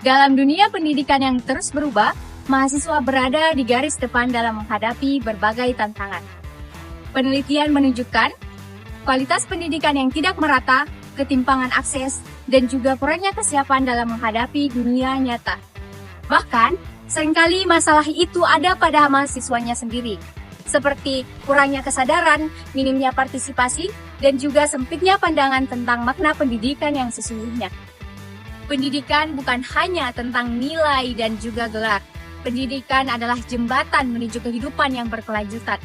Dalam dunia pendidikan yang terus berubah, mahasiswa berada di garis depan dalam menghadapi berbagai tantangan. Penelitian menunjukkan kualitas pendidikan yang tidak merata, ketimpangan akses, dan juga kurangnya kesiapan dalam menghadapi dunia nyata. Bahkan, seringkali masalah itu ada pada mahasiswanya sendiri, seperti kurangnya kesadaran, minimnya partisipasi, dan juga sempitnya pandangan tentang makna pendidikan yang sesungguhnya. Pendidikan bukan hanya tentang nilai dan juga gelar. Pendidikan adalah jembatan menuju kehidupan yang berkelanjutan.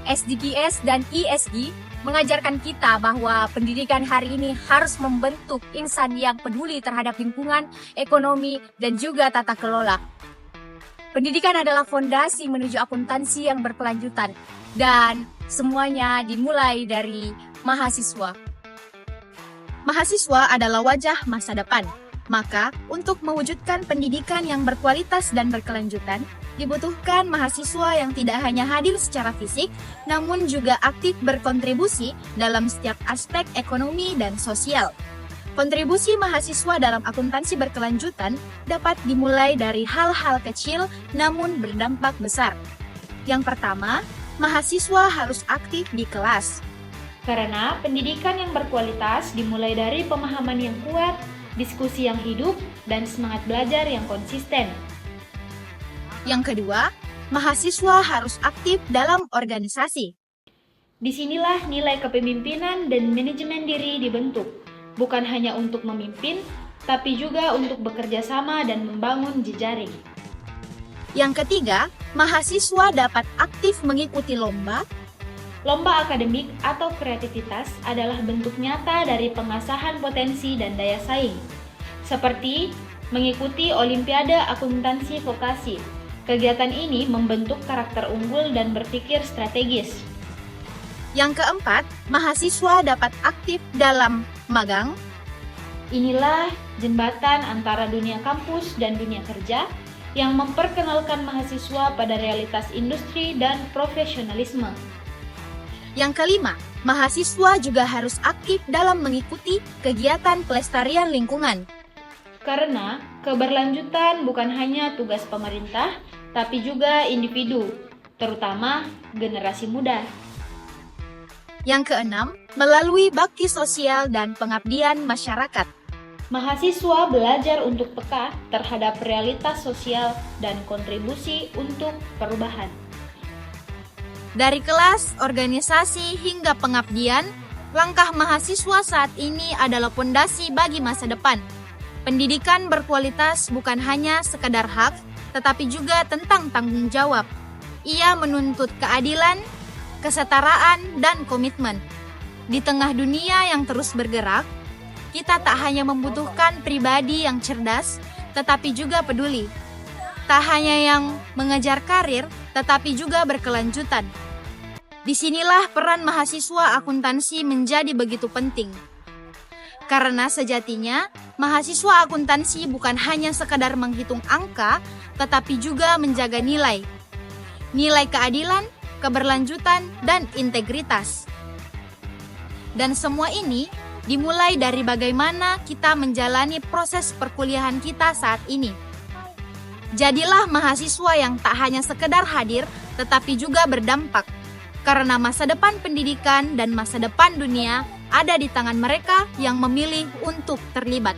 SDGs dan ESG mengajarkan kita bahwa pendidikan hari ini harus membentuk insan yang peduli terhadap lingkungan, ekonomi, dan juga tata kelola. Pendidikan adalah fondasi menuju akuntansi yang berkelanjutan, dan semuanya dimulai dari mahasiswa. Mahasiswa adalah wajah masa depan. Maka, untuk mewujudkan pendidikan yang berkualitas dan berkelanjutan, dibutuhkan mahasiswa yang tidak hanya hadir secara fisik, namun juga aktif berkontribusi dalam setiap aspek ekonomi dan sosial. Kontribusi mahasiswa dalam akuntansi berkelanjutan dapat dimulai dari hal-hal kecil namun berdampak besar. Yang pertama, mahasiswa harus aktif di kelas. Karena pendidikan yang berkualitas dimulai dari pemahaman yang kuat, diskusi yang hidup, dan semangat belajar yang konsisten. Yang kedua, mahasiswa harus aktif dalam organisasi. Disinilah nilai kepemimpinan dan manajemen diri dibentuk, bukan hanya untuk memimpin, tapi juga untuk bekerja sama dan membangun jejaring. Yang ketiga, mahasiswa dapat aktif mengikuti lomba. Lomba akademik atau kreativitas adalah bentuk nyata dari pengasahan potensi dan daya saing, seperti mengikuti Olimpiade Akuntansi Vokasi. Kegiatan ini membentuk karakter unggul dan berpikir strategis. Yang keempat, mahasiswa dapat aktif dalam magang. Inilah jembatan antara dunia kampus dan dunia kerja yang memperkenalkan mahasiswa pada realitas industri dan profesionalisme. Yang kelima, mahasiswa juga harus aktif dalam mengikuti kegiatan pelestarian lingkungan. Karena keberlanjutan bukan hanya tugas pemerintah, tapi juga individu, terutama generasi muda. Yang keenam, melalui bakti sosial dan pengabdian masyarakat. Mahasiswa belajar untuk peka terhadap realitas sosial dan kontribusi untuk perubahan. Dari kelas, organisasi, hingga pengabdian, langkah mahasiswa saat ini adalah fondasi bagi masa depan. Pendidikan berkualitas bukan hanya sekadar hak, tetapi juga tentang tanggung jawab. Ia menuntut keadilan, kesetaraan, dan komitmen. Di tengah dunia yang terus bergerak, kita tak hanya membutuhkan pribadi yang cerdas, tetapi juga peduli. Tak hanya yang mengejar karir, tetapi juga berkelanjutan. Disinilah peran mahasiswa akuntansi menjadi begitu penting. Karena sejatinya, mahasiswa akuntansi bukan hanya sekadar menghitung angka, tetapi juga menjaga nilai. Nilai keadilan, keberlanjutan, dan integritas. Dan semua ini dimulai dari bagaimana kita menjalani proses perkuliahan kita saat ini. Jadilah mahasiswa yang tak hanya sekedar hadir, tetapi juga berdampak. Karena masa depan pendidikan dan masa depan dunia ada di tangan mereka yang memilih untuk terlibat.